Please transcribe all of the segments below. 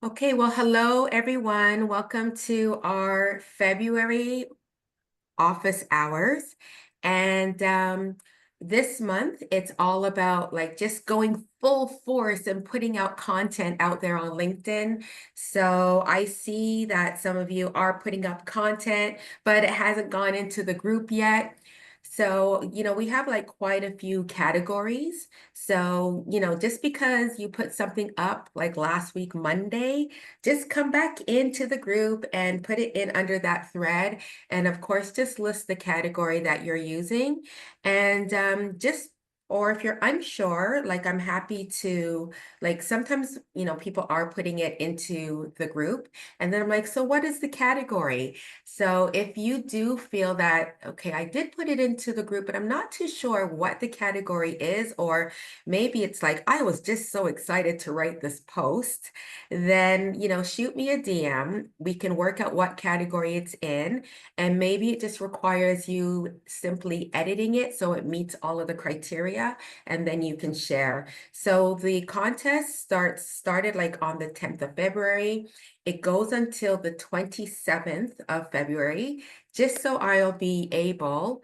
Okay, well, hello everyone. Welcome to our February office hours. And this month, it's all about like just going full force and putting out content out there on LinkedIn. So I see that some of you are putting up content, but it hasn't gone into the group yet. So, we have like quite a few categories. So, just because you put something up like last week, Monday, just come back into the group and put it in under that thread. And of course, just list the category that you're using and or if you're unsure, like I'm happy to, like sometimes, people are putting it into the group and then I'm like, so what is the category? So if you do feel that, okay, I did put it into the group, but I'm not too sure what the category is, or maybe it's like, I was just so excited to write this post, then, shoot me a DM. We can work out what category it's in. And maybe it just requires you simply editing it so it meets all of the criteria, and then you can share. So the contest started like on the 10th of February. It goes until the 27th of February, just so I'll be able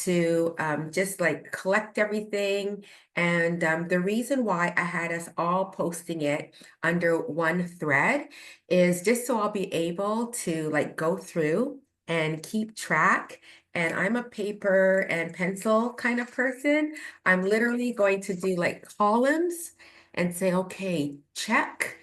to just like collect everything. And the reason why I had us all posting it under one thread is just so I'll be able to like go through and keep track. And I'm a paper and pencil kind of person. I'm literally going to do like columns and say, okay, check,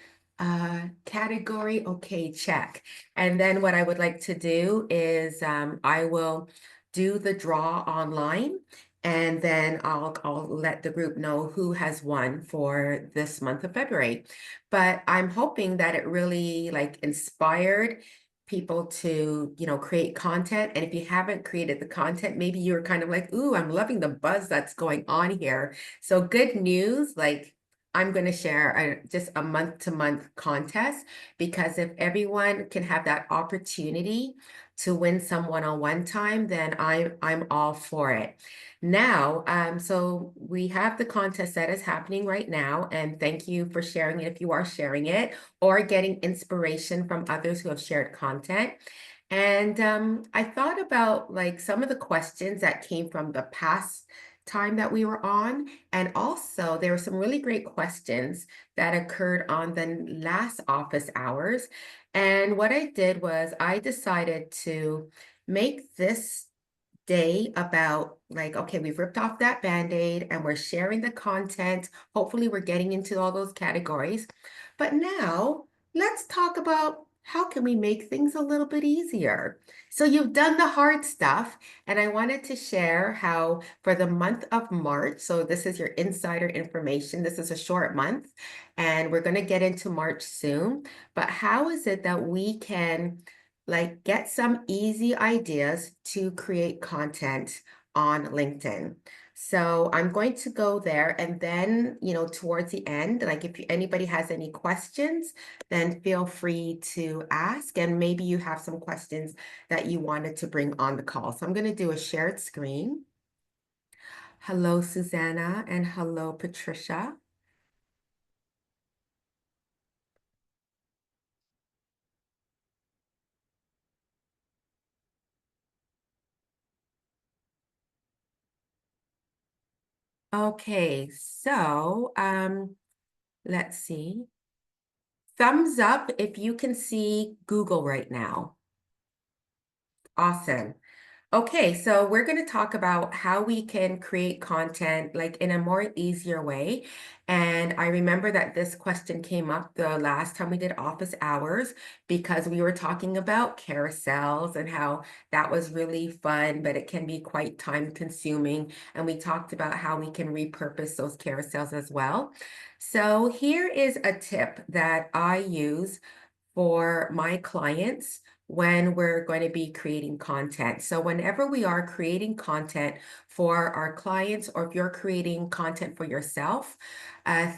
category, okay, check. And then what I would like to do is I will do the draw online, and then I'll let the group know who has won for this month of February. But I'm hoping that it really like inspired people to, create content. And if you haven't created the content, maybe you're kind of like, ooh, I'm loving the buzz that's going on here. So good news, like I'm going to share just a month-to-month contest, because if everyone can have that opportunity to win some one-on-one time, then I'm all for it. Now, so we have the contest that is happening right now, and thank you for sharing it if you are sharing it or getting inspiration from others who have shared content. And I thought about like some of the questions that came from the past time that we were on. And also there were some really great questions that occurred on the last office hours. And what I did was I decided to make this day about like, okay, we've ripped off that Band-Aid and we're sharing the content. Hopefully we're getting into all those categories. But now let's talk about how can we make things a little bit easier. So you've done the hard stuff, and I wanted to share how for the month of March, so this is your insider information, this is a short month, and we're going to get into March soon, but how is it that we can like get some easy ideas to create content on LinkedIn? So I'm going to go there, and then, towards the end, like if anybody has any questions, then feel free to ask. And maybe you have some questions that you wanted to bring on the call. So I'm going to do a shared screen. Hello, Susanna, and hello, Patricia. Okay, so let's see. Thumbs up if you can see Google right now. Awesome. Okay, so we're going to talk about how we can create content like in a more easier way. And I remember that this question came up the last time we did office hours, because we were talking about carousels and how that was really fun, but it can be quite time consuming. And we talked about how we can repurpose those carousels as well. So here is a tip that I use for my clients when we're going to be creating content. So whenever we are creating content for our clients, or if you're creating content for yourself,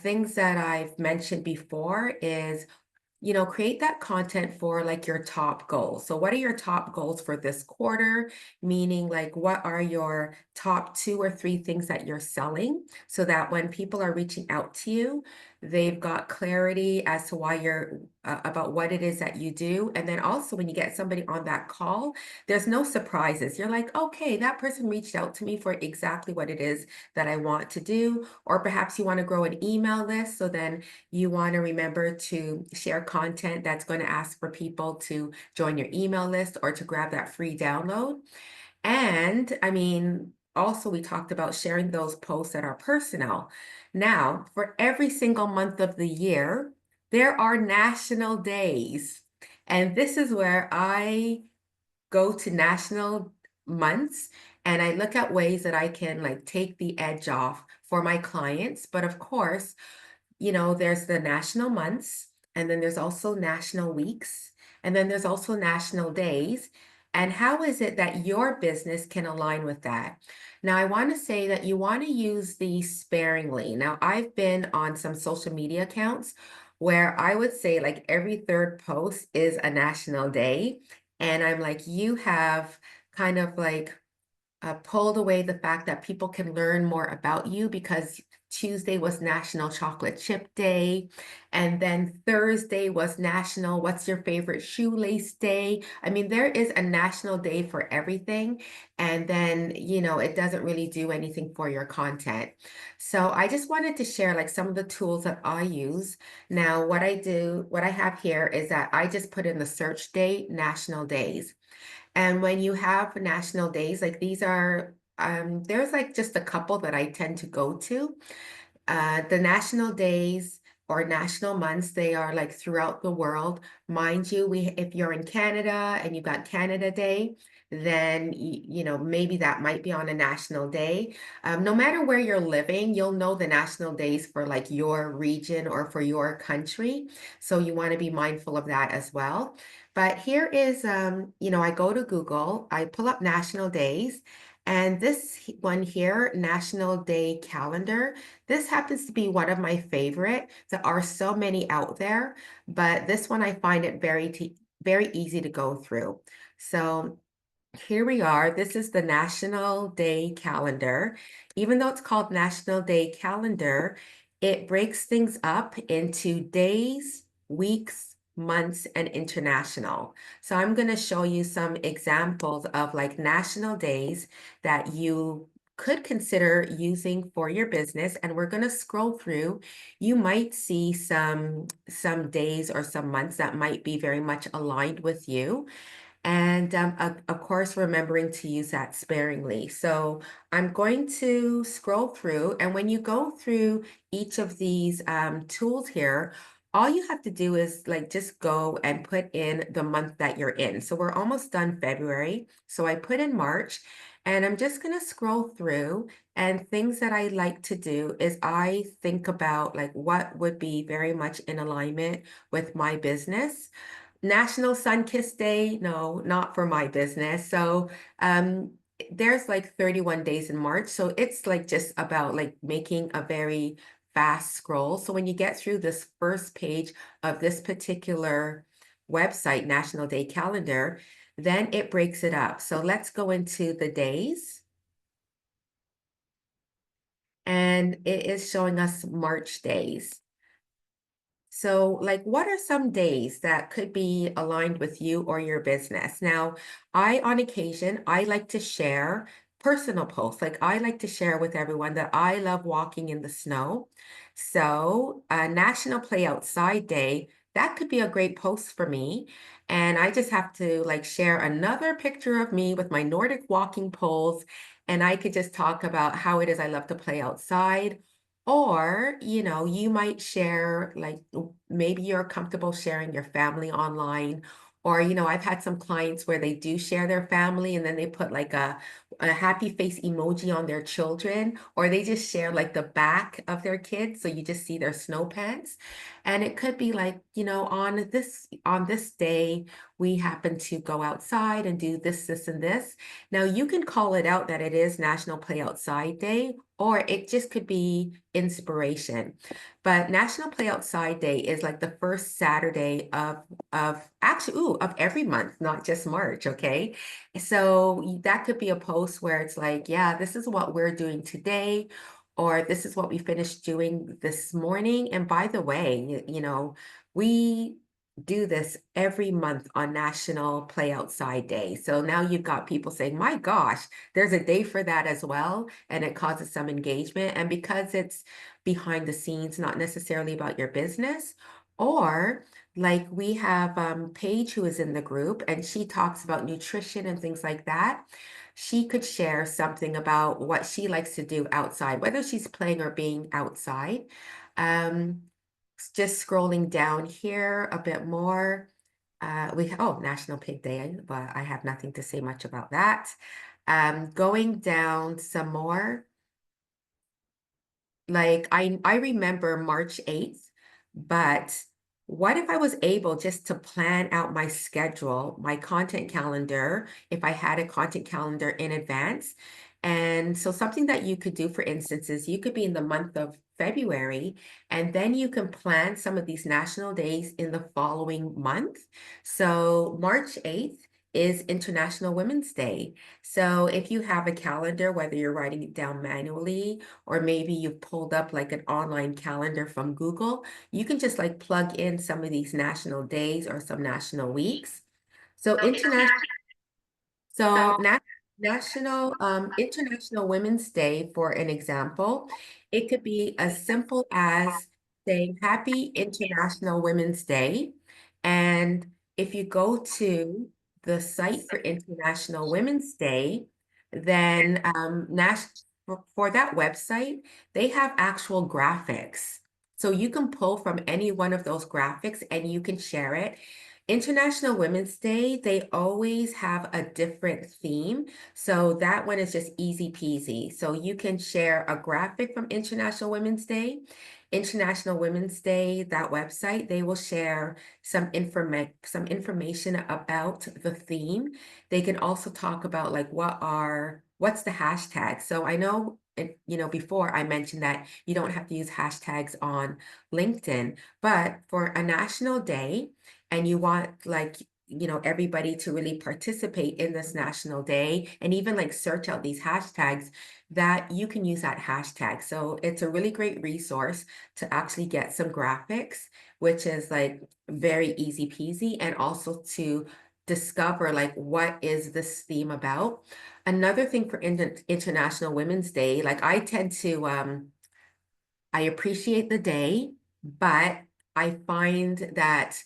things that I've mentioned before is, create that content for like your top goals. So what are your top goals for this quarter? Meaning like, what are your top 2 or 3 things that you're selling, so that when people are reaching out to you, they've got clarity as to why you're about what it is that you do. And then also when you get somebody on that call, there's no surprises. You're like, okay, that person reached out to me for exactly what it is that I want to do. Or perhaps you want to grow an email list. So then you want to remember to share content that's going to ask for people to join your email list or to grab that free download. And I mean, also, we talked about sharing those posts that are personal. Now, for every single month of the year, there are national days. And this is where I go to national months and I look at ways that I can like take the edge off for my clients. But of course, there's the national months, and then there's also national weeks, and then there's also national days. And how is it that your business can align with that? Now, I want to say that you want to use these sparingly. Now, I've been on some social media accounts where I would say like every third post is a national day. And I'm like, you have kind of like pulled away the fact that people can learn more about you because Tuesday was National Chocolate Chip Day. And then Thursday was National What's Your Favorite Shoelace Day. I mean, there is a national day for everything. And then, it doesn't really do anything for your content. So I just wanted to share like some of the tools that I use. Now, what I have here is that I just put in the search date, national days. And when you have national days, like these are, there's like just a couple that I tend to go to. The national days or national months, they are like throughout the world. Mind you, if you're in Canada and you've got Canada Day, then maybe that might be on a national day. No matter where you're living, you'll know the national days for like your region or for your country. So you want to be mindful of that as well. But here is, I go to Google, I pull up national days, and this one here, National Day Calendar. This happens to be one of my favorite. There are so many out there, but this one I find it very easy to go through. So here we are. This is the National Day Calendar. Even though it's called National Day Calendar, it breaks things up into days, weeks, months, and international. So I'm going to show you some examples of like national days that you could consider using for your business, and we're going to scroll through. You might see some days or some months that might be very much aligned with you. And of course, remembering to use that sparingly. So I'm going to scroll through, and when you go through each of these tools here, all you have to do is like just go and put in the month that you're in. So we're almost done February. So I put in March, and I'm just going to scroll through. And things that I like to do is I think about like what would be very much in alignment with my business. National Sun-Kissed Day, no, not for my business. So there's like 31 days in March. So it's like just about like making a very fast scroll. So when you get through this first page of this particular website, National Day Calendar, then it breaks it up. So let's go into the days. And it is showing us March days. So, like, what are some days that could be aligned with you or your business? Now, on occasion, I like to share personal posts. Like, I like to share with everyone that I love walking in the snow. So, National Play Outside Day, that could be a great post for me. And I just have to like share another picture of me with my Nordic walking poles. And I could just talk about how it is I love to play outside. Or, you might share, like, maybe you're comfortable sharing your family online. Or, I've had some clients where they do share their family and then they put like a happy face emoji on their children, or they just share like the back of their kids. So you just see their snow pants. And it could be like, on this day, we happen to go outside and do this, this, and this. Now you can call it out that it is National Play Outside Day, or it just could be inspiration. But National Play Outside Day is like the first Saturday of every month, not just March, okay? So that could be a post where it's like, yeah, this is what we're doing today, or this is what we finished doing this morning. And by the way, we do this every month on National Play Outside Day. So now you've got people saying, my gosh, there's a day for that as well. And it causes some engagement. And because it's behind the scenes, not necessarily about your business, or like we have Paige who is in the group and she talks about nutrition and things like that. She could share something about what she likes to do outside, whether she's playing or being outside. Um, just scrolling down here a bit more. National Pig Day, but I have nothing to say much about that. Going down some more, like I remember March 8th, but what if I was able just to plan out my schedule, my content calendar, if I had a content calendar in advance? And so something that you could do, for instance, is you could be in the month of February, and then you can plan some of these national days in the following month. So March 8th is International Women's Day. So if you have a calendar, whether you're writing it down manually or maybe you've pulled up like an online calendar from Google, you can just like plug in some of these national days or some national weeks. So so National International Women's Day, for an example, it could be as simple as saying Happy International Women's Day. And if you go to the site for International Women's Day, then for that website, they have actual graphics. So you can pull from any one of those graphics and you can share it. International Women's Day, they always have a different theme. So that one is just easy peasy. So you can share a graphic from International Women's Day. International Women's Day, that website, they will share some information about the theme. They can also talk about like what's the hashtag. So I know before I mentioned that you don't have to use hashtags on LinkedIn, but for a national day, and you want like everybody to really participate in this national day and even like search out these hashtags, that you can use that hashtag. So it's a really great resource to actually get some graphics, which is like very easy peasy, and also to discover like what is this theme about. Another thing for International Women's Day, like I tend to I appreciate the day, but I find that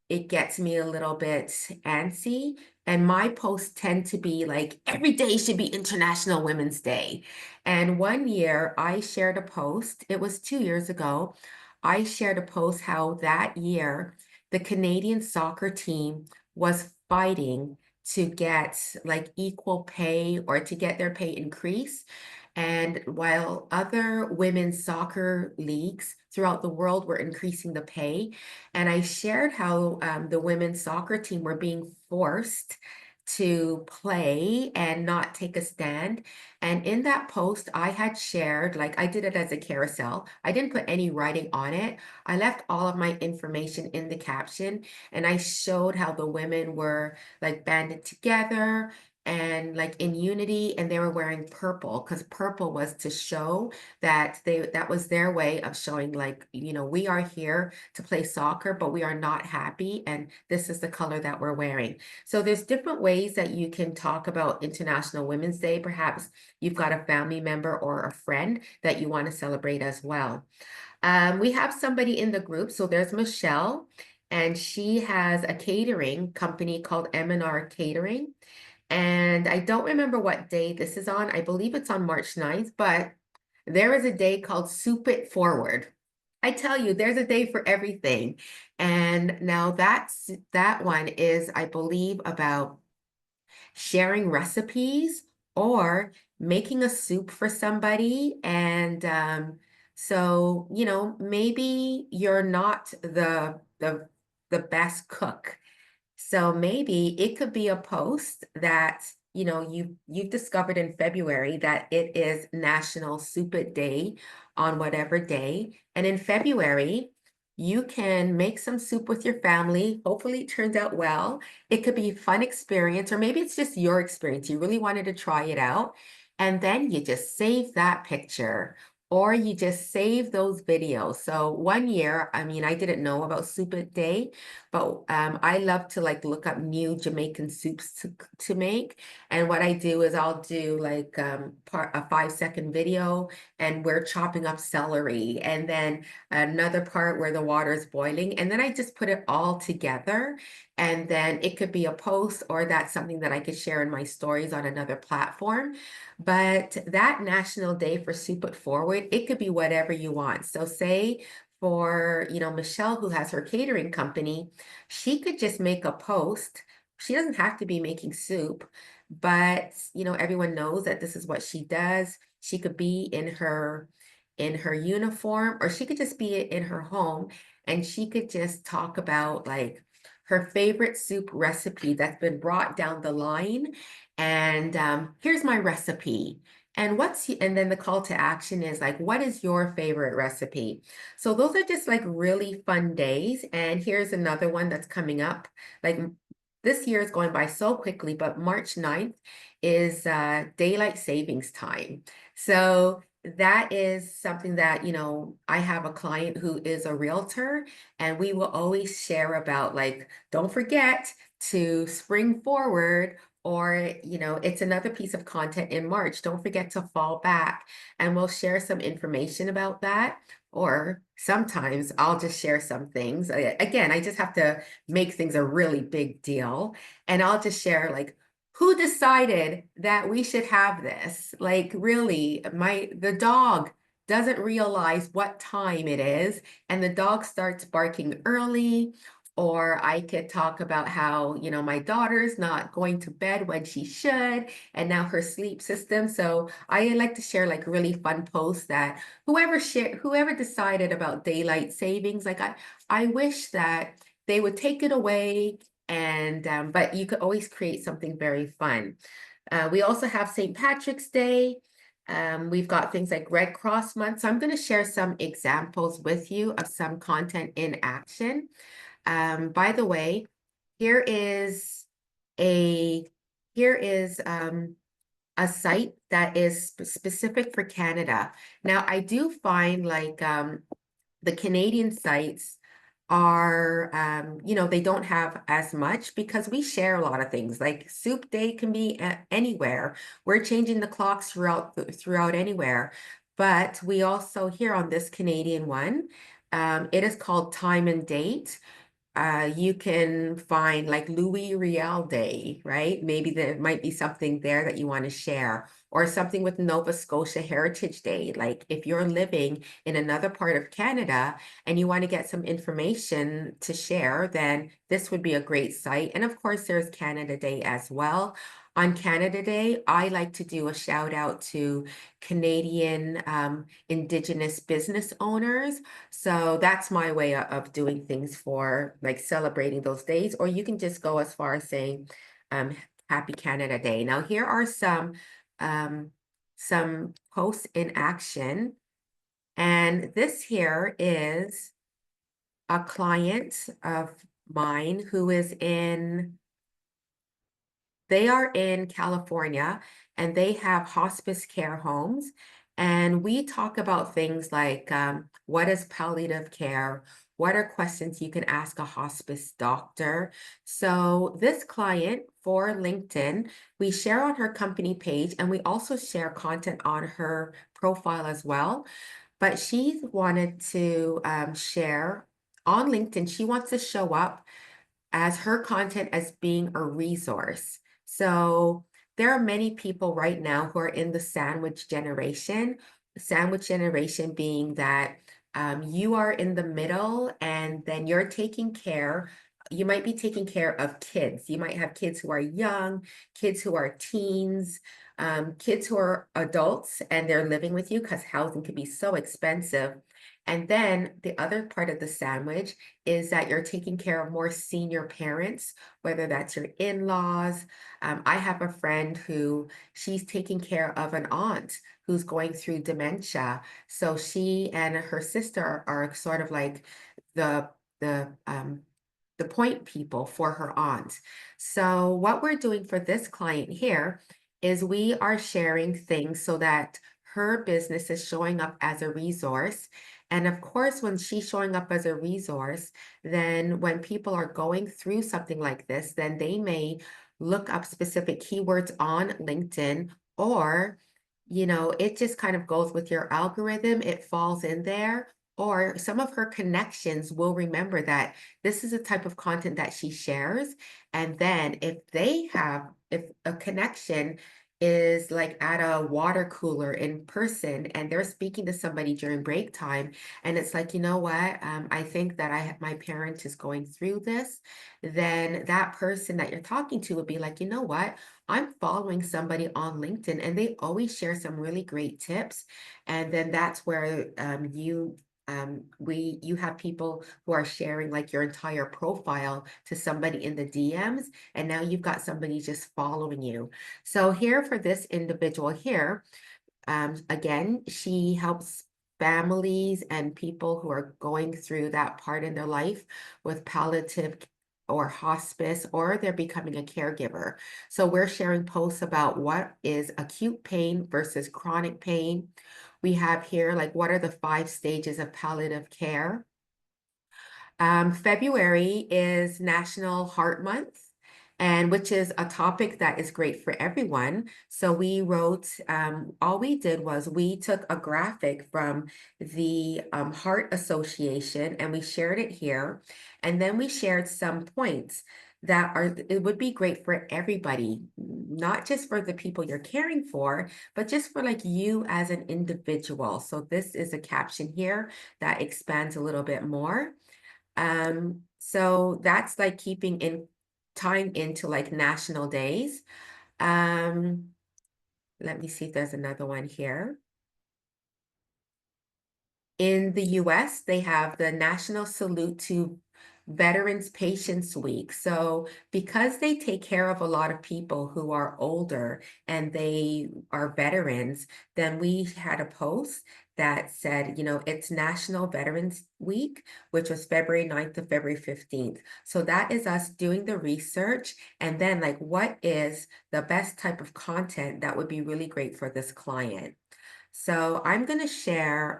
it gets me a little bit antsy. And my posts tend to be like, every day should be International Women's Day. And one year I shared a post, it was 2 years ago. I shared a post how that year the Canadian soccer team was fighting to get like equal pay or to get their pay increased. And while other women's soccer leagues throughout the world were increasing the pay, and I shared how the women's soccer team were being forced to play and not take a stand. And in that post, I had shared, like I did it as a carousel. I didn't put any writing on it. I left all of my information in the caption, and I showed how the women were like banded together and like in unity, and they were wearing purple because purple was to show that was their way of showing like we are here to play soccer, but we are not happy, and this is the color that we're wearing. So there's different ways that you can talk about International Women's Day. Perhaps you've got a family member or a friend that you want to celebrate as well. We have somebody in the group, so there's Michelle, and she has a catering company called M&R Catering. And I don't remember what day this is on. I believe it's on March 9th, but there is a day called Soup It Forward. I tell you, there's a day for everything. And now that one is, I believe, about sharing recipes or making a soup for somebody. And so, maybe you're not the best cook, so maybe it could be a post that you've discovered in February that it is National Soup It Day on whatever day. And in February, you can make some soup with your family. Hopefully it turns out well. It could be a fun experience, or maybe it's just your experience. You really wanted to try it out. And then you just save that picture or you just save those videos. So one year, I mean, I didn't know about Soup It Day, but I love to like look up new Jamaican soups to make. And what I do is I'll do like a 5-second video and we're chopping up celery, and then another part where the water is boiling. And then I just put it all together. And then it could be a post, or that's something that I could share in my stories on another platform. But that National Day for Soup It Forward, it could be whatever you want. So say for, Michelle, who has her catering company, she could just make a post. She doesn't have to be making soup, but everyone knows that this is what she does. She could be in her uniform, or she could just be in her home, and she could just talk about like her favorite soup recipe that's been brought down the line. And here's my recipe. And then the call to action is like, what is your favorite recipe? So those are just like really fun days. And here's another one that's coming up. Like this year is going by so quickly, but March 9th is daylight savings time. So that is something that, I have a client who is a realtor, and we will always share about like, don't forget to spring forward, or, it's another piece of content in March. Don't forget to fall back, and we'll share some information about that. Or sometimes I'll just share some things. Again, I just have to make things a really big deal. And I'll just share like, who decided that we should have this? Like really, the dog doesn't realize what time it is, and the dog starts barking early. Or I could talk about how, my daughter's not going to bed when she should, and now her sleep system. So I like to share like really fun posts that whoever decided about daylight savings, like I wish that they would take it away, and but you could always create something very fun. We also have St. Patrick's Day. We've got things like Red Cross Month. So I'm going to share some examples with you of some content in action. By the way, here is a here is a site that is specific for Canada. Now, I do find like the Canadian sites are, they don't have as much because we share a lot of things. Like Soup Day can be anywhere. We're changing the clocks throughout anywhere. But we also, here on this Canadian one, it is called Time and Date. You can find like Louis Riel Day, right? Maybe there might be something there that you want to share, or something with Nova Scotia Heritage Day. Like if you're living in another part of Canada and you want to get some information to share, then this would be a great site. And of course, there's Canada Day as well. On Canada Day, I like to do a shout out to Canadian Indigenous business owners. So that's my way of doing things for like celebrating those days. Or you can just go as far as saying Happy Canada Day. Now here are some posts in action. And this here is a client of mine who is they are in California, and they have hospice care homes. And we talk about things like what is palliative care? What are questions you can ask a hospice doctor? So this client for LinkedIn, we share on her company page, and we also share content on her profile as well. But she wanted to share on LinkedIn. She wants to show up as her content as being a resource. So there are many people right now who are in the sandwich generation being that you are in the middle, and then you might be taking care of kids. You might have kids who are young, kids who are teens, kids who are adults, and they're living with you because housing can be so expensive. And then the other part of the sandwich is that you're taking care of more senior parents, whether that's your in-laws. I have a friend who she's taking care of an aunt who's going through dementia. So she and her sister are sort of like the the um, the point people for her aunt. So what we're doing for this client here is we are sharing things so that her business is showing up as a resource. And of course, when she's showing up as a resource, then when people are going through something like this, then they may look up specific keywords on LinkedIn, or, it just kind of goes with your algorithm. It falls in there. Or some of her connections will remember that this is a type of content that she shares. And then if a connection is like at a water cooler in person and they're speaking to somebody during break time, and it's like, you know what, I think that my parent is going through this, then that person that you're talking to would be like, you know what, I'm following somebody on LinkedIn and they always share some really great tips. And then that's where you have people who are sharing like your entire profile to somebody in the DMs, and now you've got somebody just following you. So here for this individual here, again, she helps families and people who are going through that part in their life with palliative or hospice, or they're becoming a caregiver. So we're sharing posts about what is acute pain versus chronic pain. We have here like what are the 5 stages of palliative care. February is National Heart Month, and which is a topic that is great for everyone. So we wrote, all we did was we took a graphic from the Heart Association and we shared it here. And then we shared some points it would be great for everybody, not just for the people you're caring for, but just for like you as an individual. So this is a caption here that expands a little bit more. So that's like keeping in tying into like national days. Um, Let me see if there's another one here. In the US, they have the National Salute to Veterans Patients Week. So because they take care of a lot of people who are older and they are veterans, then we had a post that said, it's National Veterans Week, which was February 9th to February 15th. So that is us doing the research. And then like, what is the best type of content that would be really great for this client? So I'm going to share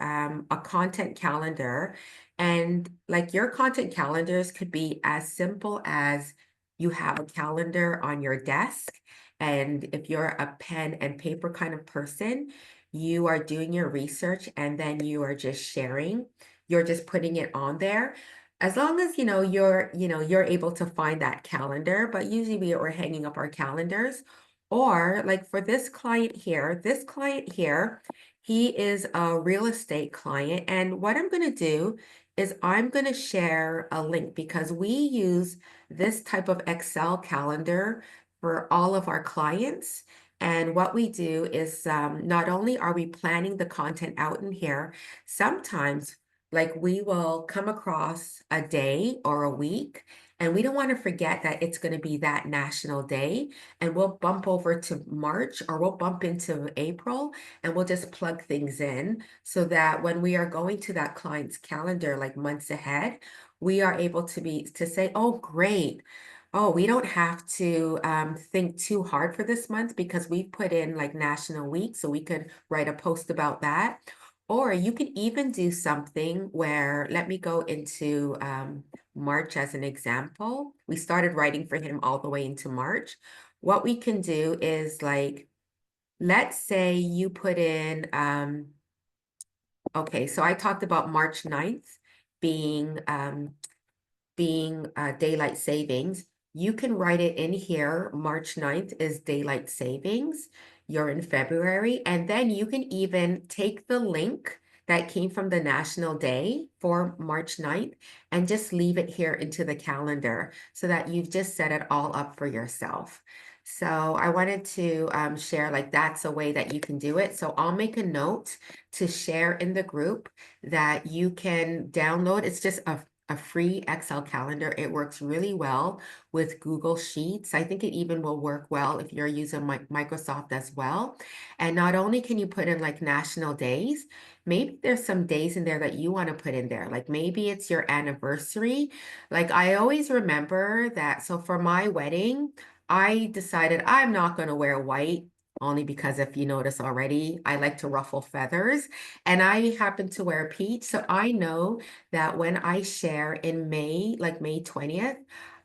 a content calendar, and like your content calendars could be as simple as you have a calendar on your desk. And if you're a pen and paper kind of person, you are doing your research and then you are just sharing, you're just putting it on there. As long as you're able to find that calendar, but usually we're hanging up our calendars. Or like for this client here, he is a real estate client. And what I'm going to do is I'm going to share a link because we use this type of Excel calendar for all of our clients. And what we do is not only are we planning the content out in here, sometimes like we will come across a day or a week, and we don't want to forget that it's going to be that national day. And we'll bump over to March or we'll bump into April, and we'll just plug things in so that when we are going to that client's calendar like months ahead, we are able to say, oh, great. Oh, we don't have to think too hard for this month because we put in like National Week, so we could write a post about that. Or you can even do something where, let me go into March as an example. We started writing for him all the way into March. What we can do is like, let's say you put in, okay, so I talked about March 9th being daylight savings. You can write it in here. March 9th is daylight savings. You're in February. And then you can even take the link that came from the National Day for March 9th and just leave it here into the calendar so that you've just set it all up for yourself. So I wanted to share like that's a way that you can do it. So I'll make a note to share in the group that you can download. It's just a free Excel calendar. It works really well with Google Sheets. I think it even will work well if you're using Microsoft as well. And not only can you put in like national days, maybe there's some days in there that you want to put in there. Like maybe it's your anniversary. Like I always remember that. So for my wedding, I decided I'm not going to wear white. only because if you notice already, I like to ruffle feathers and I happen to wear peach. So I know that when I share in May, like May 20th,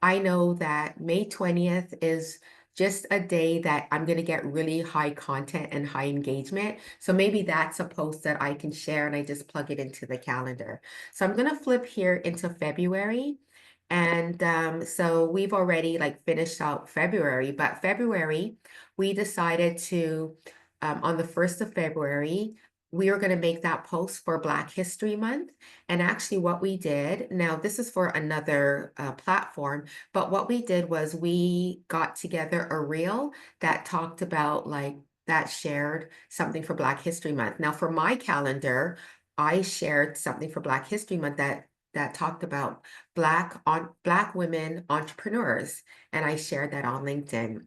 I know that May 20th is just a day that I'm going to get really high content and high engagement. So maybe that's a post that I can share and I just plug it into the calendar. So I'm going to flip here into February. And so we've already like finished out February, but February, we decided to, on the 1st of February, we are going to make that post for Black History Month. And actually what we did, now this is for another platform, but what we did was we got together a reel that talked about like, that shared something for Black History Month. Now for my calendar, I shared something for Black History Month that talked about Black women entrepreneurs, and I shared that on LinkedIn.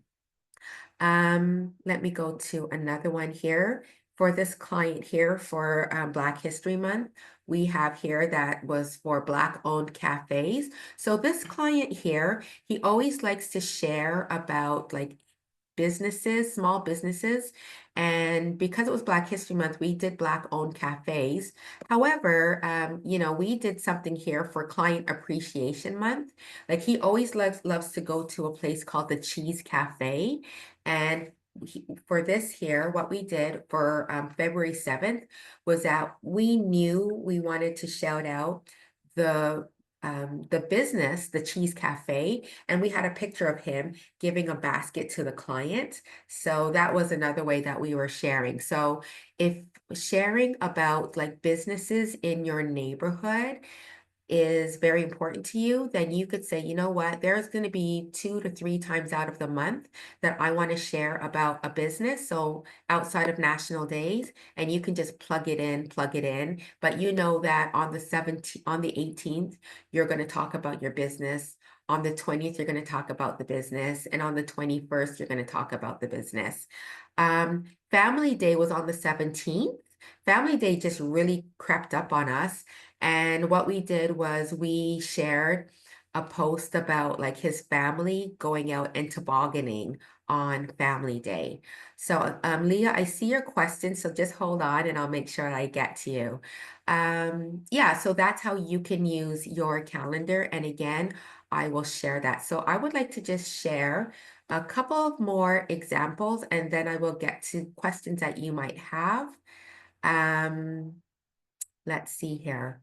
Let me go to another one here. For this client here for Black History Month, we have here that was for Black-owned cafes. So this client here, he always likes to share about like businesses, small businesses. And because it was Black History Month, we did Black-owned cafes. However, we did something here for Client Appreciation Month. Like he always loves to go to a place called the Cheese Cafe. And for this here, what we did for February 7th was that we knew we wanted to shout out the the business, the Cheese Cafe, and we had a picture of him giving a basket to the client. So that was another way that we were sharing. So if sharing about like businesses in your neighborhood is very important to you, then you could say, you know what, there's going to be 2 to 3 times out of the month that I want to share about a business. So outside of national days, and you can just plug it in. But you know that on the 17th, on the 18th, you're going to talk about your business. On the 20th, you're going to talk about the business. And on the 21st, you're going to talk about the business. Family Day was on the 17th. Family Day just really crept up on us. And what we did was we shared a post about like his family going out and tobogganing on Family Day. So, Leah, I see your question, so just hold on and I'll make sure I get to you. Yeah, so that's how you can use your calendar. And again, I will share that. So I would like to just share a couple of more examples and then I will get to questions that you might have. Um, Let's see here.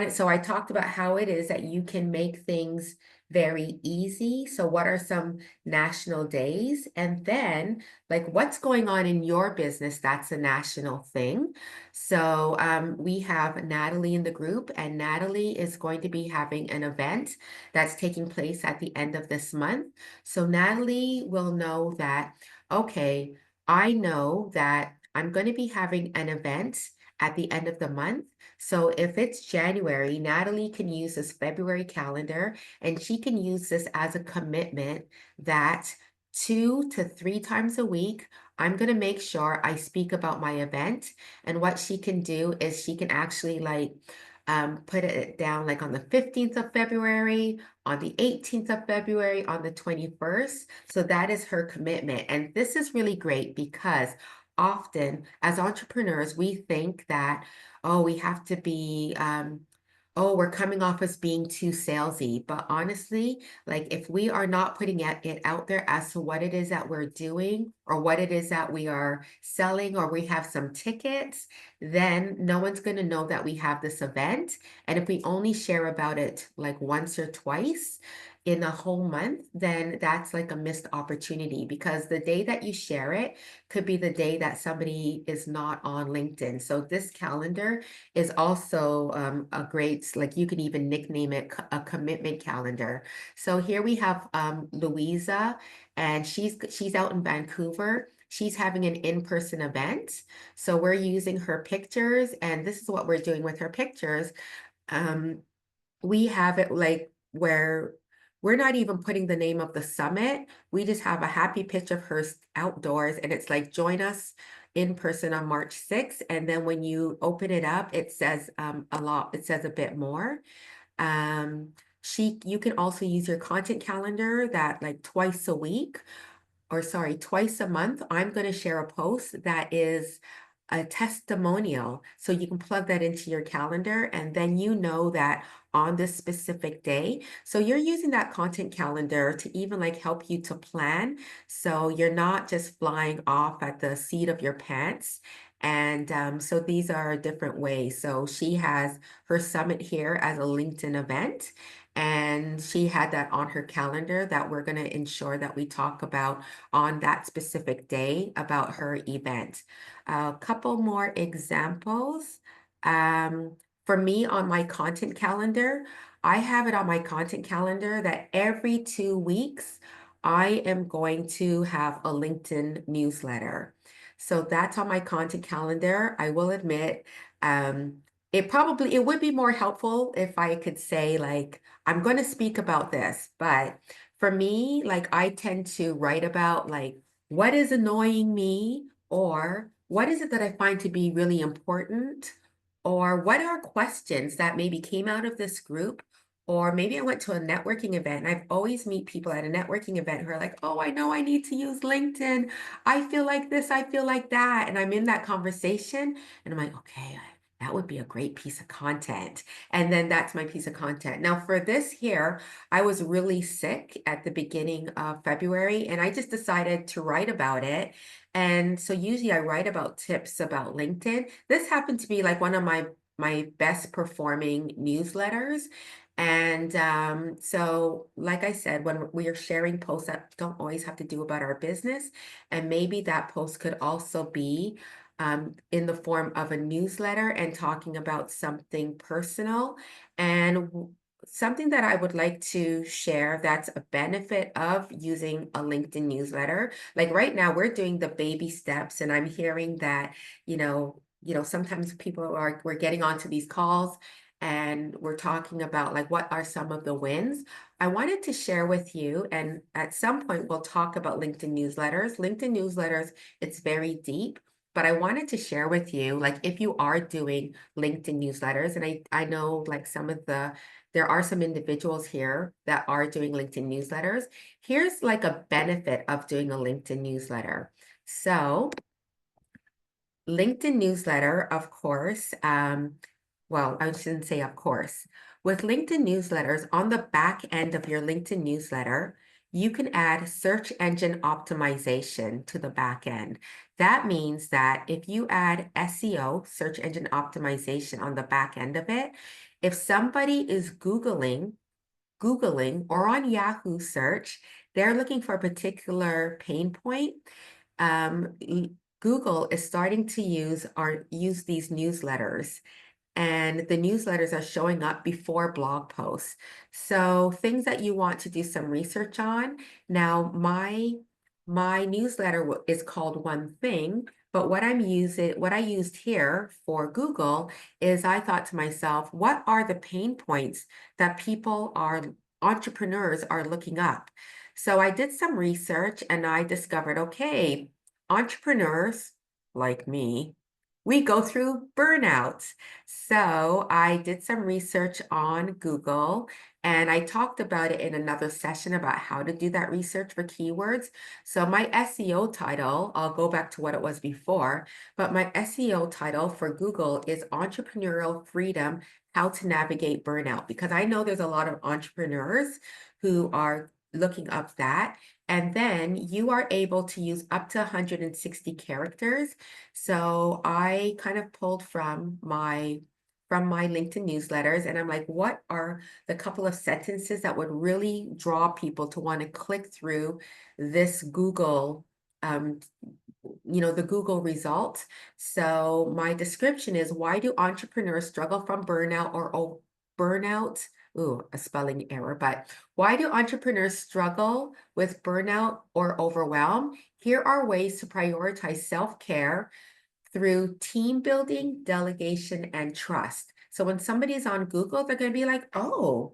So I talked about how it is that you can make things very easy. So what are some national days? And then like what's going on in your business that's a national thing. So we have Natalie in the group and Natalie is going to be having an event that's taking place at the end of this month. So Natalie will know that, okay, I know that I'm going to be having an event at the end of the month. So if it's January, Natalie can use this February calendar and she can use this as a commitment that 2 to 3 times a week, I'm going to make sure I speak about my event. And what she can do is she can actually like put it down like on the 15th of February, on the 18th of February, on the 21st. So that is her commitment. And this is really great because often as entrepreneurs, we think that, oh, we have to be, oh, we're coming off as being too salesy. But honestly, like if we are not putting it out there as to what it is that we're doing or what it is that we are selling or we have some tickets, then no one's going to know that we have this event. And if we only share about it like once or twice, in a whole month, then that's like a missed opportunity because the day that you share it could be the day that somebody is not on LinkedIn. So this calendar is also a great, like you can even nickname it a commitment calendar. So here we have Louisa, and she's out in Vancouver. She's having an in-person event. So we're using her pictures, and this is what we're doing with her pictures. Um, we have it like where we're not even putting the name of the summit. We just have a happy picture of her outdoors and it's like join us in person on March 6th. And then when you open it up, it says a lot, it says a bit more. You can also use your content calendar that like twice a week. or sorry, twice a month, I'm going to share a post that is a testimonial. So you can plug that into your calendar and then you know that on this specific day. So you're using that content calendar to even like help you to plan. So you're not just flying off at the seat of your pants. And so these are different ways. So she has her summit here as a LinkedIn event. And she had that on her calendar that we're going to ensure that we talk about on that specific day about her event. A couple more examples. Um, for me on my content calendar, I have it on my content calendar that every 2 weeks, I am going to have a LinkedIn newsletter. So that's on my content calendar. I will admit, um, it would be more helpful if I could say like, I'm going to speak about this, but for me, like I tend to write about like what is annoying me or what is it that I find to be really important or what are questions that maybe came out of this group or maybe I went to a networking event and I've always meet people at a networking event who are like, oh, I know I need to use LinkedIn. I feel like this, I feel like that. And I'm in that conversation and I'm like, okay, that would be a great piece of content. And then that's my piece of content. Now for this here, I was really sick at the beginning of February and I just decided to write about it. And so usually I write about tips about LinkedIn. This happened to be like one of my best performing newsletters. And so, like I said, when we are sharing posts that don't always have to do about our business, and maybe that post could also be in the form of a newsletter and talking about something personal. And something that I would like to share that's a benefit of using a LinkedIn newsletter. Like right now, we're doing the baby steps, and I'm hearing that, sometimes we're getting onto these calls and we're talking about like what are some of the wins. I wanted to share with you, and at some point we'll talk about LinkedIn newsletters. LinkedIn newsletters, it's very deep. But I wanted to share with you, like if you are doing LinkedIn newsletters, and I know like there are some individuals here that are doing LinkedIn newsletters. Here's like a benefit of doing a LinkedIn newsletter. So LinkedIn newsletter, of course, well, I shouldn't say of course. With LinkedIn newsletters, on the back end of your LinkedIn newsletter, you can add search engine optimization to the back end. That means that if you add SEO, search engine optimization, on the back end of it, if somebody is Googling or on Yahoo search, they're looking for a particular pain point. Um, Google is starting to use these newsletters, and the newsletters are showing up before blog posts. So things that you want to do some research on. Now, my newsletter is called One Thing, but what I used here for Google is I thought to myself, what are the pain points that entrepreneurs are looking up? So I did some research and I discovered, okay, entrepreneurs like me, we go through burnout. So I did some research on Google and I talked about it in another session about how to do that research for keywords. So my SEO title, I'll go back to what it was before, but my SEO title for Google is Entrepreneurial Freedom, How to Navigate Burnout, because I know there's a lot of entrepreneurs who are looking up that. And then you are able to use up to 160 characters. So I kind of pulled from my LinkedIn newsletters and I'm like, what are the couple of sentences that would really draw people to want to click through this um, the Google results. So my description is, why do entrepreneurs struggle from burnout? Ooh, a spelling error, but why do entrepreneurs struggle with burnout or overwhelm? Here are ways to prioritize self-care through team building, delegation, and trust. So when somebody's on Google, they're going to be like, oh,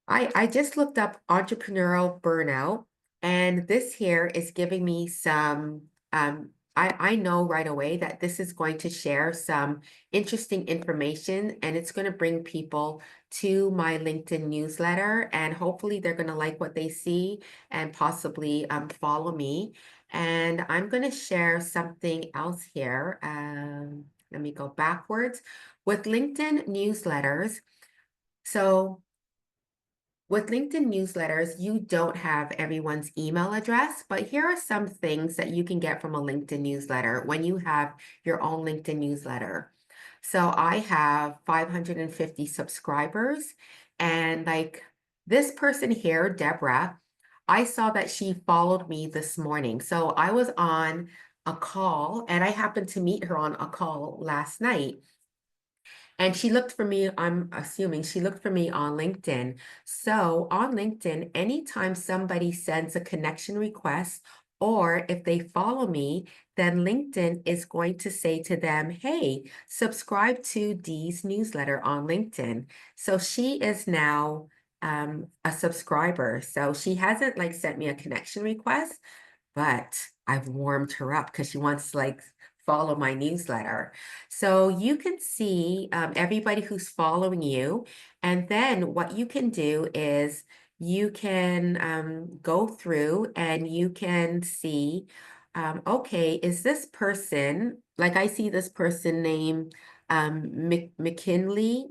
I just looked up entrepreneurial burnout, and this here is giving me some I know right away that this is going to share some interesting information and it's going to bring people to my LinkedIn newsletter and hopefully they're going to like what they see and possibly follow me. And I'm going to share something else here. Let me go backwards. With LinkedIn newsletters, so with LinkedIn newsletters, you don't have everyone's email address, but here are some things that you can get from a LinkedIn newsletter when you have your own LinkedIn newsletter. So I have 550 subscribers, and like this person here, Deborah, I saw that she followed me this morning. So I was on a call, and I happened to meet her on a call last night. And she looked for me, I'm assuming she looked for me on LinkedIn. So on LinkedIn, anytime somebody sends a connection request, or if they follow me, then LinkedIn is going to say to them, hey, subscribe to Dee's newsletter on LinkedIn. So she is now a subscriber. So she hasn't like sent me a connection request, but I've warmed her up because she wants to like follow my newsletter. So you can see everybody who's following you. And then what you can do is you can go through and you can see, okay, is this person, like I see this person named McFinley.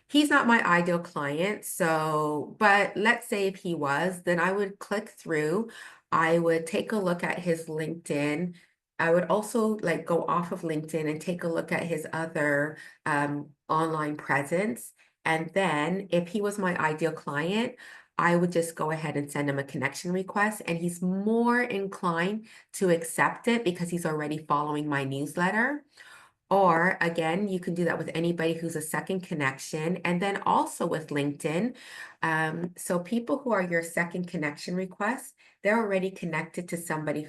He's not my ideal client. So, but let's say if he was, then I would click through. I would take a look at his LinkedIn. I would also like go off of LinkedIn and take a look at his other online presence. And then if he was my ideal client, I would just go ahead and send him a connection request. And he's more inclined to accept it because he's already following my newsletter. Or again, you can do that with anybody who's a second connection. And then also with LinkedIn. So people who are your second connection requests, they're already connected to somebody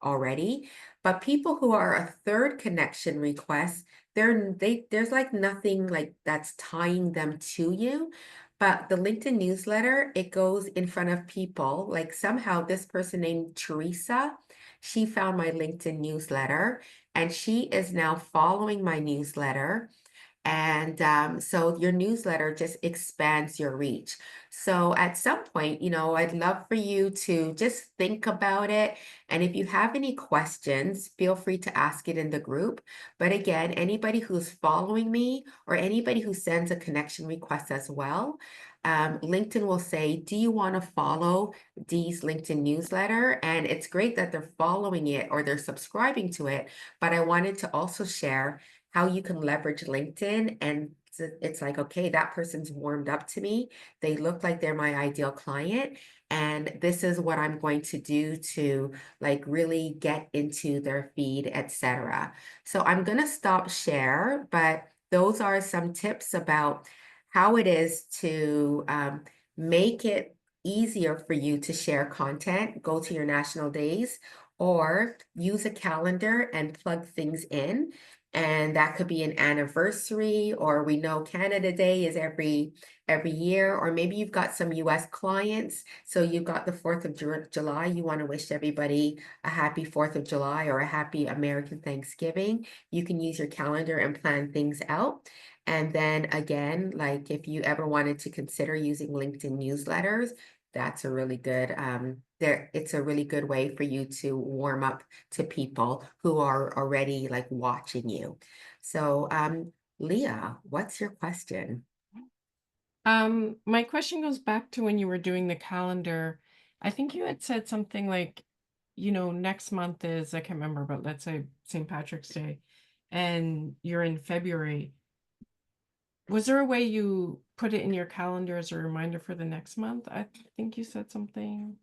already. But people who are a third connection request, there's like nothing like that's tying them to you. But the LinkedIn newsletter, it goes in front of people. Like somehow this person named Teresa, she found my LinkedIn newsletter and she is now following my newsletter. And so your newsletter just expands your reach. So at some point, I'd love for you to just think about it. And if you have any questions, feel free to ask it in the group. But again, anybody who's following me or anybody who sends a connection request as well, LinkedIn will say, do you want to follow Dee's LinkedIn newsletter? And it's great that they're following it or they're subscribing to it. But I wanted to also share how you can leverage LinkedIn and it's like, okay, that person's warmed up to me. They look like they're my ideal client. And this is what I'm going to do to like really get into their feed, etc. So I'm going to stop share, but those are some tips about how it is to make it easier for you to share content, go to your national days, or use a calendar and plug things in. And that could be an anniversary, or we know Canada Day is every year, or maybe you've got some US clients. So you've got the 4th of July. You want to wish everybody a happy 4th of July or a happy American Thanksgiving. You can use your calendar and plan things out. And then again, like if you ever wanted to consider using LinkedIn newsletters, that's a really good it's a really good way for you to warm up to people who are already like watching you. So Leah, what's your question? My question goes back to when you were doing the calendar. I think you had said something like, next month is, I can't remember, but let's say St. Patrick's Day, and you're in February. Was there a way you put it in your calendar as a reminder for the next month? I think you said something.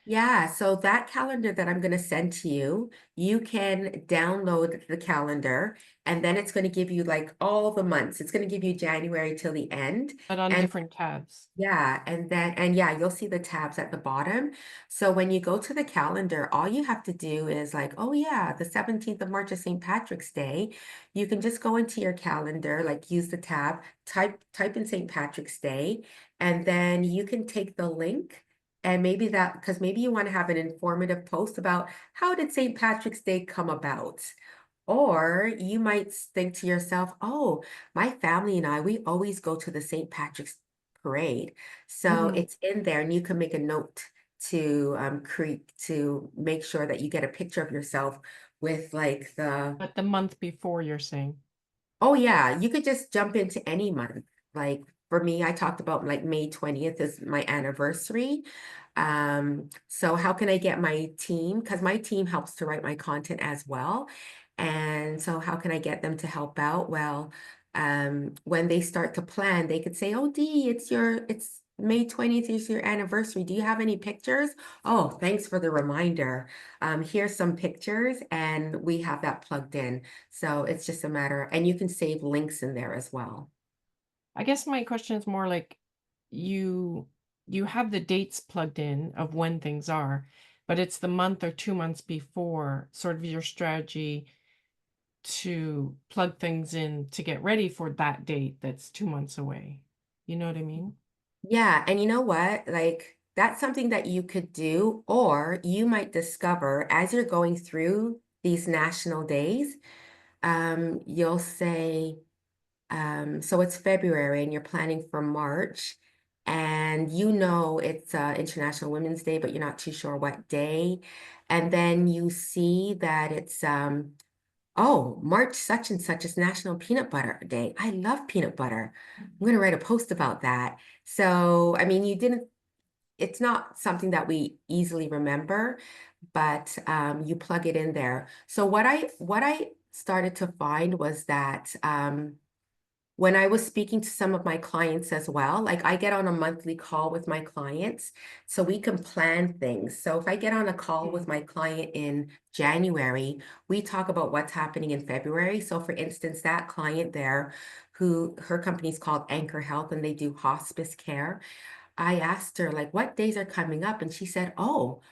Yeah, so that calendar that I'm going to send to you, you can download the calendar and then it's going to give you like all the months. It's going to give you January till the end. But on And different tabs. yeah, and yeah, you'll see the tabs at the bottom. So when you go to the calendar, all you have to do is like, oh yeah, the 17th of March is St. Patrick's Day. You can just go into your calendar, like use the tab, type in St. Patrick's Day, and then you can take the link And maybe that, because maybe you want to have an informative post about how did St. Patrick's Day come about? Or you might think to yourself, oh, my family and I, we always go to the St. Patrick's parade. So Hmm. it's in there, and you can make a note to create to make sure that you get a picture of yourself with like the But the month before, you're saying. Oh yeah, you could just jump into any month. Like for me, I talked about like May 20th is my anniversary. So how can I get my team? Because my team helps to write my content as well. And so how can I get them to help out? Well, when they start to plan, they could say, "Oh, Dee, it's May 20th is your anniversary. Do you have any pictures?" Oh, thanks for the reminder. Here's some pictures, and we have that plugged in. So it's just a matter, and you can save links in there as well. I guess my question is more like you you have the dates plugged in of when things are, but it's the month or 2 months before sort of your strategy to plug things in to get ready for that date that's 2 months away. You know what I mean? Yeah, and you know what? Like that's something that you could do, or you might discover as you're going through these national days, you'll say, so it's February and you're planning for March, and you know it's International Women's Day, but you're not too sure what day. And then you see that it's oh, March such and such is National Peanut Butter Day. I love peanut butter. I'm going to write a post about that. So, I mean, it's not something that we easily remember, but you plug it in there. So what I started to find was that when I was speaking to some of my clients as well, like I get on a monthly call with my clients so we can plan things. So if I get on a call with Mm. my client in January, we talk about what's happening in February. So for instance, that client there who her company's called Anchor Health and they do hospice care. I asked her like what days are coming up and she said, "Oh,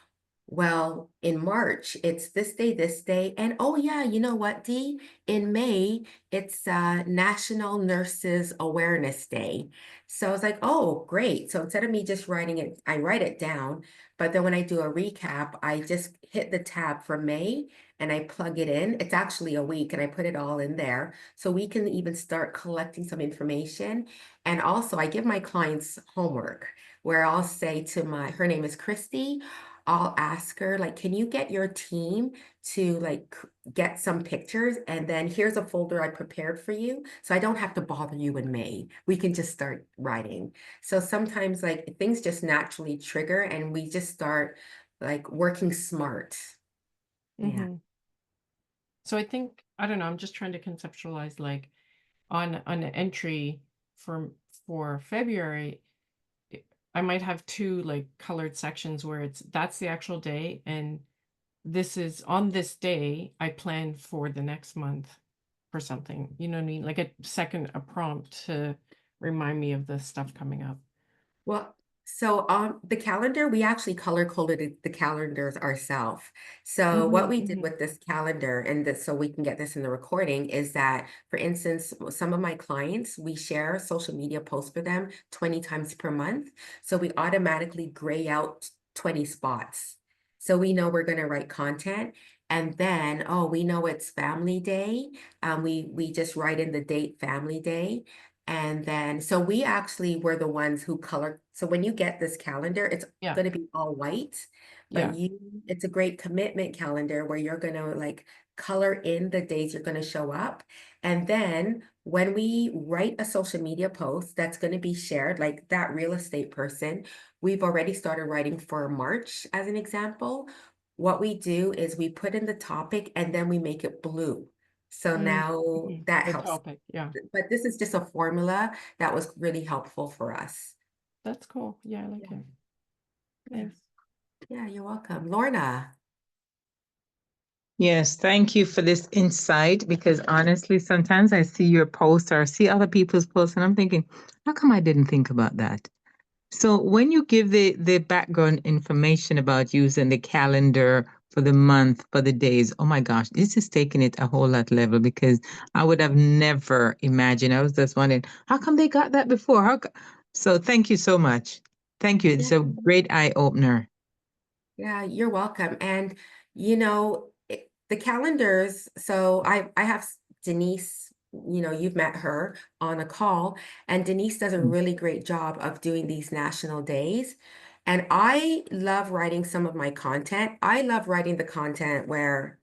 well, in March, it's this day, and oh yeah, you know what, Dee? In May, it's National Nurses Awareness Day. So I was like, oh, great. So instead of me just writing it, I write it down, but then when I do a recap, I just hit the tab for May and I plug it in. It's actually a week and I put it all in there. So we can even start collecting some information. And also I give my clients homework where I'll say to her name is Christy. I'll ask her, like, can you get your team to like get some pictures? And then here's a folder I prepared for you. So I don't have to bother you in May. We can just start writing. So sometimes like things just naturally trigger and we just start like working smart. Yeah. Hmm. So I think, I don't know, I'm just trying to conceptualize like on an entry for February, i- I might have two like colored sections where it's that's the actual day and this is on this day I plan for the next month for something. You know what I mean? Like a prompt to remind me of the stuff coming up. Well, so the calendar, we actually color coded the calendars ourselves. So what Hmm. we did Hmm. with this calendar, and this, so we can get this in the recording, is that, for instance, some of my clients, we share social media posts for them 20 times per month. So we automatically gray out 20 spots. So we know we're going to write content. And then, oh, we know it's family day. We just write in the date family day. And then, so we actually were the ones who color. So when you get this calendar, it's Yeah. going to be all white, but Yeah. it's a great commitment calendar where you're going to like color in the days you're going to show up. And then when we write a social media post that's going to be shared, like that real estate person, we've already started writing for March as an example. What we do is we put in the topic and then we make it blue. So now Mm-hmm. that The helps, topic. Yeah. but this is just a formula that was really helpful for us. That's cool. Yeah, I like Yeah, it. yeah, Thanks. yeah, you're welcome. Lorna. Yes, thank you for this insight because honestly, sometimes I see your post or see other people's posts and I'm thinking, how come I didn't think about that? So when you give the background information about using the calendar for the month, for the days, oh my gosh, this is taking it a whole lot level because I would have never imagined. I was just wondering, how come they got that before? So thank you so much. Thank you. It's a great eye opener. Yeah, you're welcome. And the calendars, so I have Denise, you've met her on a call, and Denise does a really great job of doing these national days. And I love writing some of my content. I love writing the content where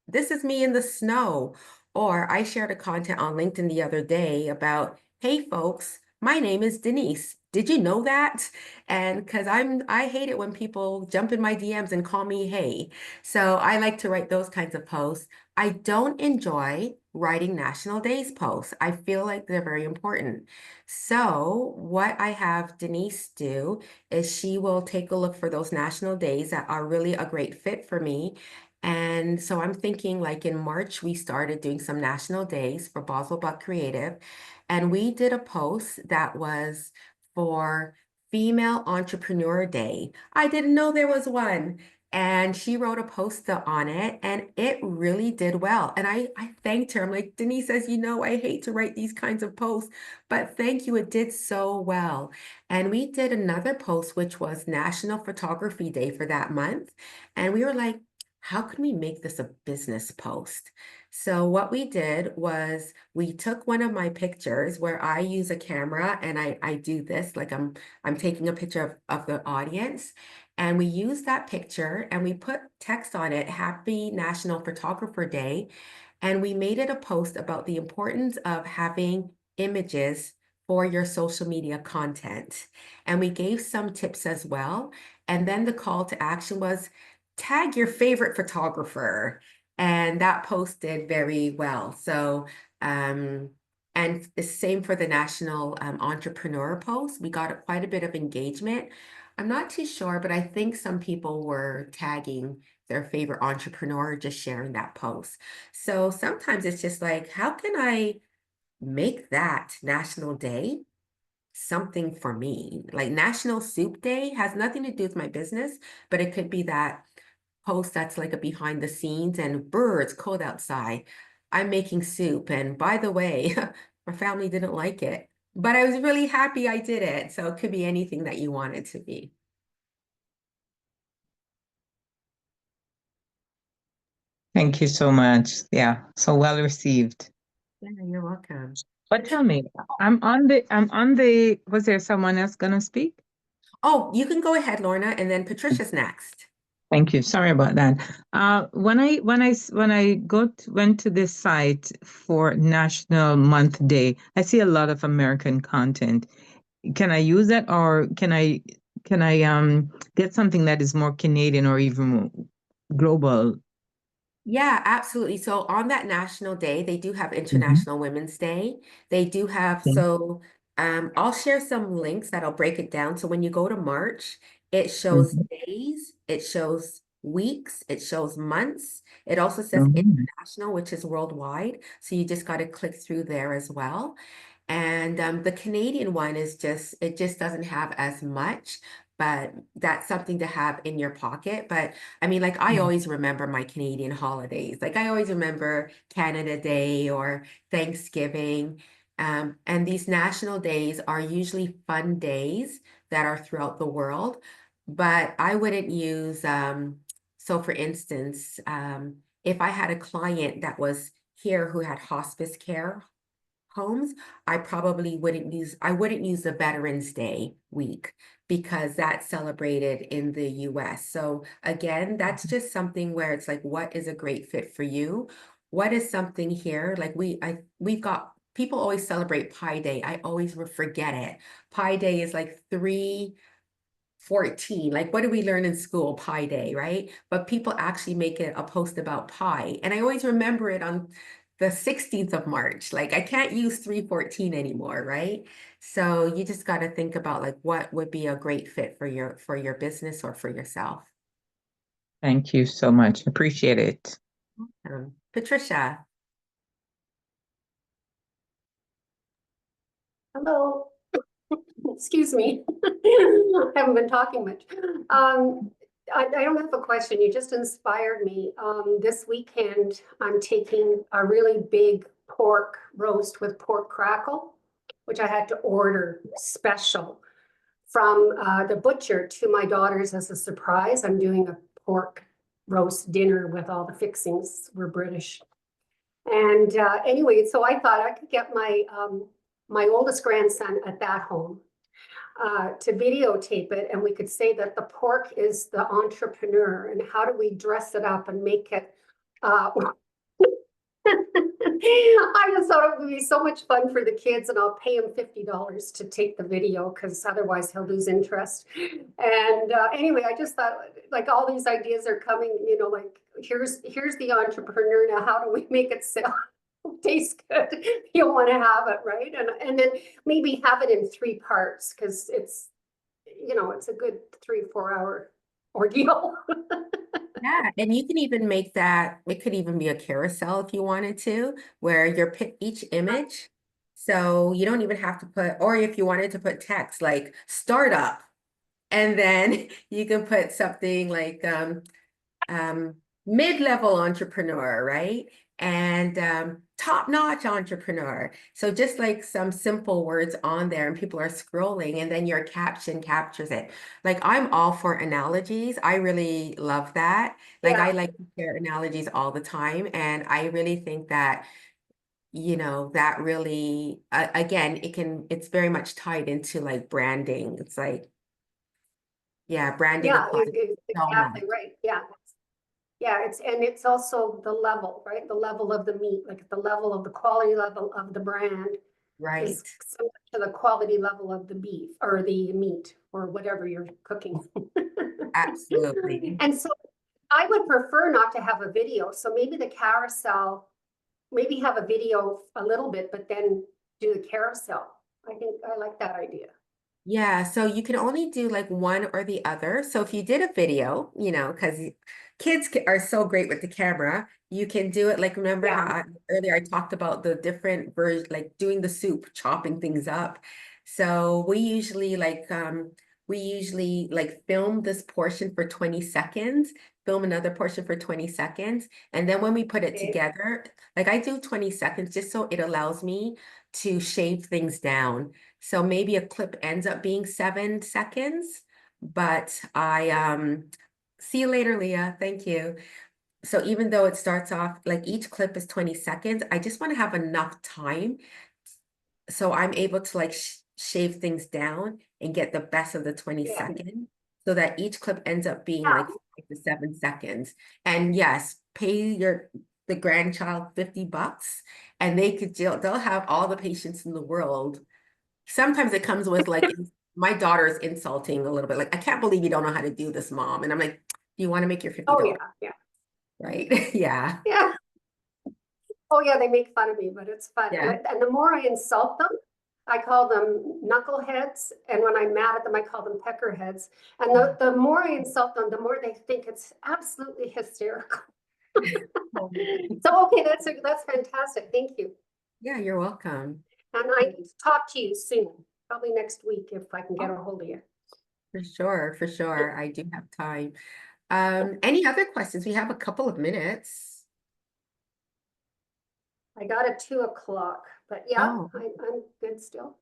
this is me in the snow, or I shared a content on LinkedIn the other day about, hey folks, my name is Denise. Did you know that? And because I hate it when people jump in my DMs and call me hey. So I like to write those kinds of posts. I don't enjoy writing National Days posts. I feel like they're very important. So what I have Denise do is she will take a look for those national days that are really a great fit for me. And so I'm thinking like in March, we started doing some national days for Boswell-Buck Creative. And we did a post that was for Female Entrepreneur Day. I didn't know there was one. And she wrote a post on it and it really did well. And I thanked her. I'm like, Denise, as you know, I hate to write these kinds of posts, but thank you. It did so well. And we did another post, which was National Photography Day for that month. And we were like, how can we make this a business post? So what we did was we took one of my pictures where I use a camera and I do this, like I'm taking a picture of the audience. And we use that picture and we put text on it, Happy National Photographer Day. And we made it a post about the importance of having images for your social media content. And we gave some tips as well. And then the call to action was tag your favorite photographer. And that post did very well. So, and the same for the National Entrepreneur post. We got quite a bit of engagement. I'm not too sure, but I think some people were tagging their favorite entrepreneur, just sharing that post. So sometimes it's just like, how can I make that National Day something for me? Like National Soup Day has nothing to do with my business, but it could be that post that's like a behind the scenes and birds cold outside. I'm making soup. And by the way, my family didn't like it, but I was really happy I did it. So it could be anything that you want it to be. Thank you so much. Yeah, so well received. Yeah, you're welcome. But tell me, was there someone else gonna speak? Oh, you can go ahead, Lorna, and then Patricia's next. Thank you. Sorry about that. Went to this site for National Month Day, I see a lot of American content. Can I use that, or can I get something that is more Canadian or even global? Yeah, absolutely. So on that National Day, they do have Mhm. International Women's Day. They do have, Okay. so I'll share some links that'll break it down. So when you go to March, it shows Mhm. days, it shows weeks, it shows months. It also says Mhm. international, which is worldwide. So you just got to click through there as well. And the Canadian one is it just doesn't have as much, but that's something to have in your pocket. But I mean, like I always remember my Canadian holidays. Like I always remember Canada Day or Thanksgiving. And these national days are usually fun days that are throughout the world. But I wouldn't use, so for instance, if I had a client that was here who had hospice care homes, I wouldn't use the Veterans Day week because that's celebrated in the US. So again, that's just something where it's like, what is a great fit for you? What is something here? Like we've got people always celebrate Pi Day. I always forget it. Pi Day is like 3/14. Like, what do we learn in school? Pi Day, right? But people actually make it a post about pie. And I always remember it on the 16th of March. Like, I can't use 3/14 anymore, right? So you just got to think about like what would be a great fit for your business or for yourself. Thank you so much. Appreciate it. Patricia. Hello. Excuse me. I haven't been talking much. I don't have a question. You just inspired me. This weekend, I'm taking a really big pork roast with pork crackle, which I had to order special from the butcher to my daughters as a surprise. I'm doing a pork roast dinner with all the fixings. We're British. And anyway, so I thought I could get my oldest grandson at that home to videotape it, and we could say that the pork is the entrepreneur, and how do we dress it up and make it I just thought it would be so much fun for the kids, and I'll pay him $50 to take the video because otherwise he'll lose interest. And anyway, I just thought like all these ideas are coming, you know, like here's the entrepreneur. Now, how do we make it sell? Taste good? You'll want to have it, right? And then maybe have it in 3 parts because it's, you know, it's a good 3-4 hour ordeal. Yeah, and you can even make that, it could even be a carousel if you wanted to, where you're pick each image. So you don't even have to put, or if you wanted to put text like startup, and then you can put something like mid-level entrepreneur, right? And top-notch entrepreneur. So just like some simple words on there and people are scrolling and then your caption captures it. Like I'm all for analogies. I really love that. Like I Yeah, like to share analogies all the time. And I really think that, you know, that really, again, it's very much tied into like branding. It's like, yeah, branding yeah, applies so much. exactly right. Yeah. Yeah, it's also the level, right? The level of the meat, like the level of the quality level of the brand Right. is similar to the quality level of the beef or the meat or whatever you're cooking. Absolutely. And so I would prefer not to have a video. So maybe the carousel, maybe have a video a little bit, but then do the carousel. I think I like that idea. Yeah, so you can only do like one or the other. So if you did a video, you know, because are so great with the camera, you can do it like, remember Yeah, how earlier I talked about the different versions, like doing the soup, chopping things up. So we usually like film this portion for 20 seconds, film another portion for 20 seconds. And then when we put it okay. together, like I do 20 seconds just so it allows me to shave things down. So maybe a clip ends up being 7 seconds, but see you later, Leah. Thank you. So even though it starts off like each clip is 20 seconds, I just want to have enough time so I'm able to like shave things down and get the best of the 20 Yeah, seconds so that each clip ends up being yeah. like 5 to 7 seconds. And yes, pay the grandchild $50 and they'll have all the patience in the world. Sometimes it comes with like my daughter's insulting a little bit, like, I can't believe you don't know how to do this, mom. And I'm like, do you want to make your Oh $50? yeah, yeah, Right? Yeah. yeah. Oh yeah, they make fun of me, but it's fun. Yeah. And the more I insult them, I call them knuckleheads. And when I'm mad at them, I call them peckerheads. And the more I insult them, the more they think it's absolutely hysterical. So okay, that's fantastic. Thank you. Yeah, you're welcome. And I talk to you soon, probably next week if I can get Oh, a hold of you. for sure, for sure. I do have time. Any other questions? We have a couple of minutes. I got it 2 o'clock, but yeah, Oh, I'm good still.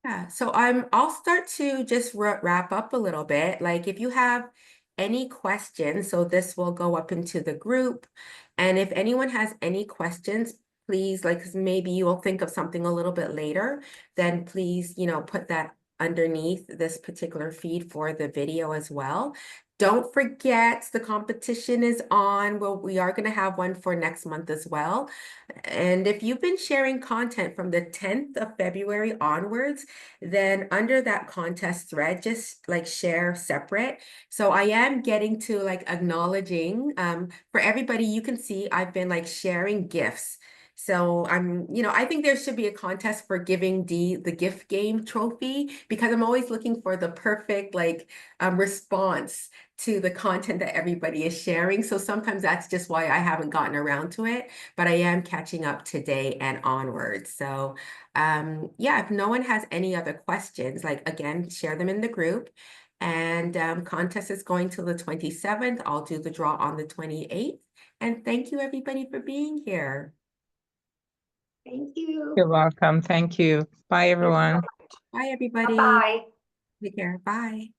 yeah. So I'll start to just wrap up a little bit. Like if you have any questions, so this will go up into the group. And if anyone has any questions, please, like, 'cause maybe you will think of something a little bit later, then please, you know, put that underneath this particular feed for the video as well. Don't forget the competition is on. Well, we are going to have one for next month as well. And if you've been sharing content from the 10th of February onwards, then under that contest thread, just like share separate. So I am getting to like acknowledging for everybody, you can see I've been like sharing gifts. So I think there should be a contest for giving Dee the gift game trophy because I'm always looking for the perfect like response to the content that everybody is sharing. So sometimes that's just why I haven't gotten around to it, but I am catching up today and onwards. So yeah, if no one has any other questions, like again, share them in the group. And contest is going till the 27th. I'll do the draw on the 28th. And thank you everybody for being here. Thank you. You're welcome. Thank you. Bye, Thanks so everyone. much. Bye, everybody. Bye-bye. Take care. Bye.